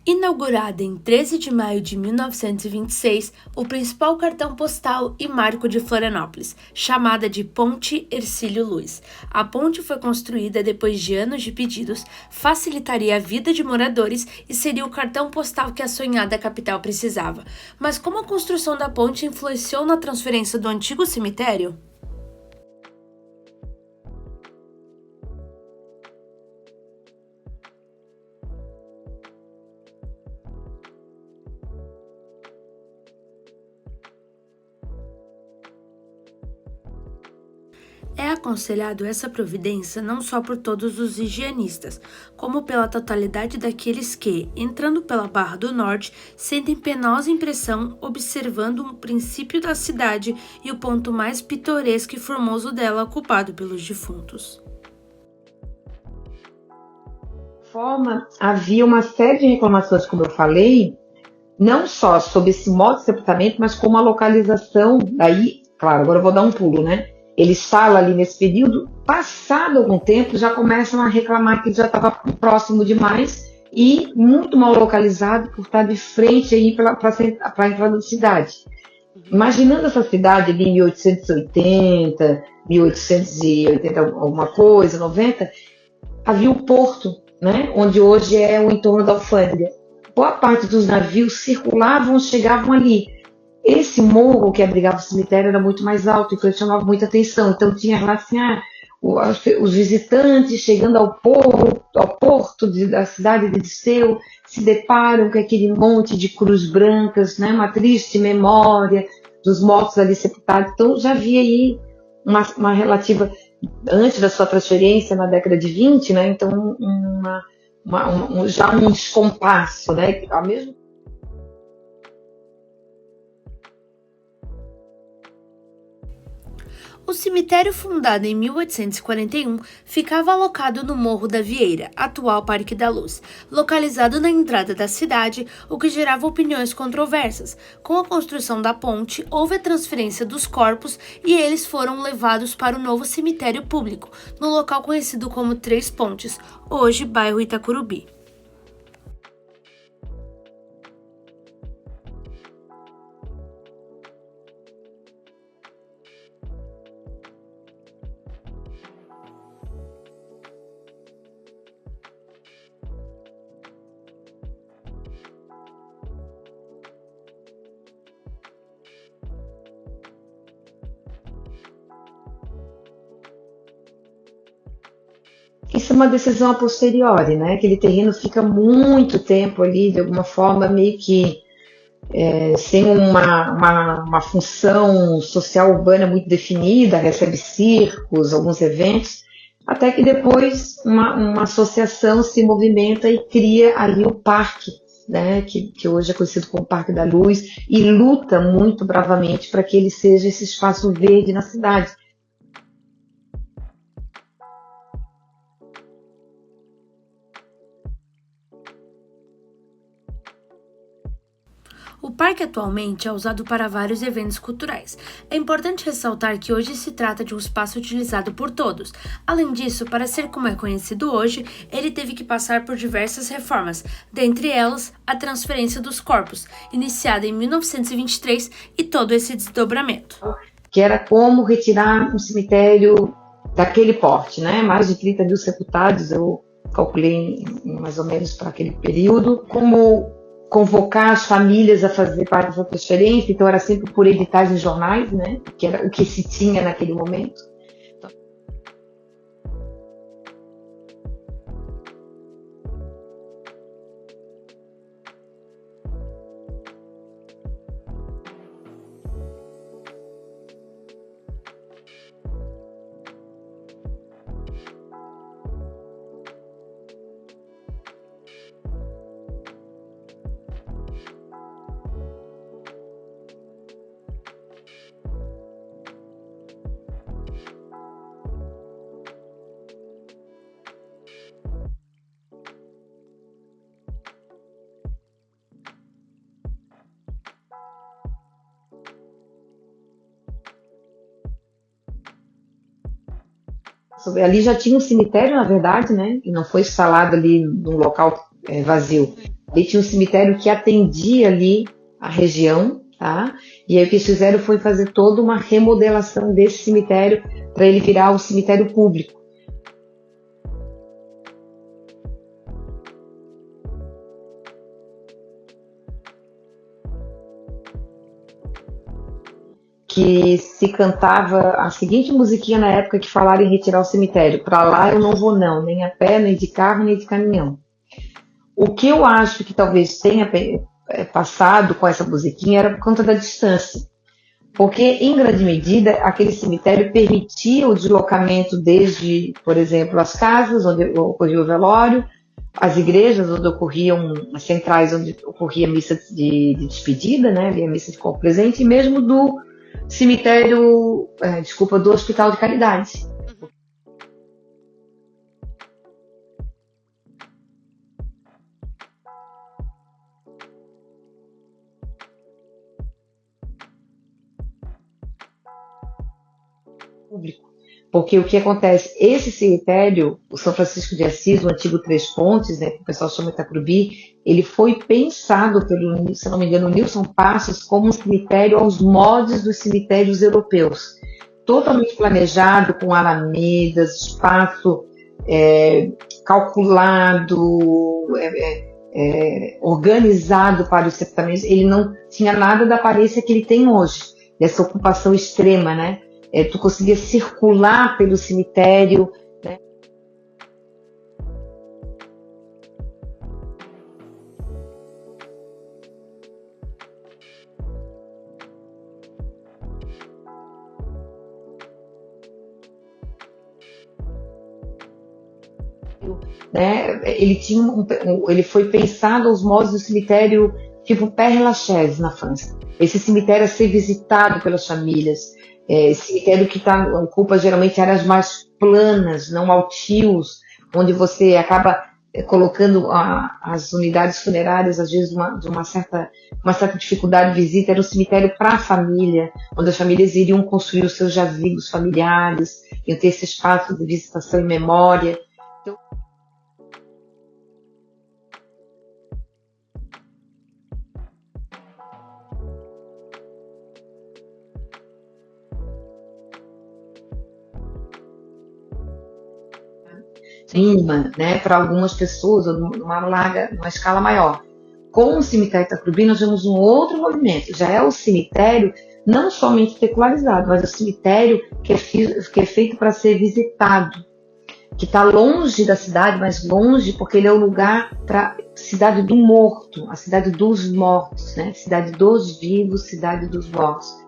Inaugurada em 13 de maio de 1926, o principal cartão postal e marco de Florianópolis, chamada de Ponte Hercílio Luz. A ponte foi construída depois de anos de pedidos, facilitaria a vida de moradores e seria o cartão postal que a sonhada capital precisava. Mas como a construção da ponte influenciou na transferência do antigo cemitério? É aconselhado essa providência não só por todos os higienistas, como pela totalidade daqueles que, entrando pela Barra do Norte, sentem penosa impressão observando o princípio da cidade e o ponto mais pitoresco e formoso dela ocupado pelos defuntos. Havia uma série de reclamações, como eu falei, não só sobre esse modo de sepultamento, mas como a localização. Daí, claro, agora eu vou dar um pulo, né? Ele fala ali nesse período, passado algum tempo, já começam a reclamar que já estava próximo demais e muito mal localizado por estar de frente aí para a entrada da cidade. Imaginando essa cidade ali em 1880, 1880 alguma coisa, 90, havia o porto, né, onde hoje é o entorno da alfândega. Boa parte dos navios circulavam, chegavam ali. Esse morro que abrigava o cemitério era muito mais alto, então ele chamava muita atenção. Então tinha lá assim, os visitantes chegando ao porto da cidade de Disseu, se deparam com aquele monte de cruz brancas, né, uma triste memória dos mortos ali sepultados. Então já havia aí uma relativa, antes da sua transferência na década de 20, né, então já um descompasso, né, ao mesmo. O cemitério, fundado em 1841, ficava alocado no Morro da Vieira, atual Parque da Luz, localizado na entrada da cidade, o que gerava opiniões controversas. Com a construção da ponte, houve a transferência dos corpos e eles foram levados para o novo cemitério público, no local conhecido como Três Pontes, hoje bairro Itacurubi. Isso é uma decisão a posteriori, né? Aquele terreno fica muito tempo ali, de alguma forma, meio que sem uma função social urbana muito definida, recebe circos, alguns eventos, até que depois uma associação se movimenta e cria ali o parque, né? Que hoje é conhecido como Parque da Luz, e luta muito bravamente para que ele seja esse espaço verde na cidade. O parque atualmente é usado para vários eventos culturais. É importante ressaltar que hoje se trata de um espaço utilizado por todos. Além disso, para ser como é conhecido hoje, ele teve que passar por diversas reformas, dentre elas a transferência dos corpos, iniciada em 1923, e todo esse desdobramento. Que era como retirar um cemitério daquele porte, né? Mais de 30 mil sepultados, eu calculei mais ou menos para aquele período, como convocar as famílias a fazer parte dessa transferência, então era sempre por editagem em jornais, né? Que era o que se tinha naquele momento. Ali já tinha um cemitério, na verdade, né? E não foi instalado ali num local vazio. Ali tinha um cemitério que atendia ali a região, tá? E aí o que eles fizeram foi fazer toda uma remodelação desse cemitério para ele virar um cemitério público. Que se cantava a seguinte musiquinha na época que falaram em retirar o cemitério: para lá eu não vou não, nem a pé, nem de carro, nem de caminhão. O que eu acho que talvez tenha passado com essa musiquinha era por conta da distância, porque em grande medida aquele cemitério permitia o deslocamento desde, por exemplo, as casas onde ocorria o velório, as igrejas onde ocorriam, as centrais onde ocorria a missa de despedida, né, a missa de corpo presente, e mesmo do cemitério, do Hospital de Caridade. Público. Porque o que acontece, esse cemitério, o São Francisco de Assis, o antigo Três Pontes, né, que o pessoal chama Itacrubi, ele foi pensado pelo, se não me engano, Nilson Passos, como um cemitério aos moldes dos cemitérios europeus. Totalmente planejado, com alamedas, espaço calculado, organizado para os sepultamentos. Ele não tinha nada da aparência que ele tem hoje, dessa ocupação extrema, né? Tu conseguia circular pelo cemitério, né? Ele foi pensado aos moldes do cemitério tipo Père Lachaise, na França. Esse cemitério a ser visitado pelas famílias. Cemitério que ocupa geralmente áreas mais planas, não altios, onde você acaba colocando as unidades funerárias, às vezes, de uma certa dificuldade de visita. Era um cemitério para a família, onde as famílias iriam construir os seus jazigos familiares, iam ter esse espaço de visitação e memória. Então, mínima, né, para algumas pessoas, ou numa escala maior. Com o cemitério Itacrubi, nós vemos um outro movimento. Já é o cemitério não somente secularizado, mas o cemitério que é feito para ser visitado, que está longe da cidade, mas longe porque ele é o lugar para cidade do morto, a cidade dos mortos, né? Cidade dos vivos, cidade dos mortos.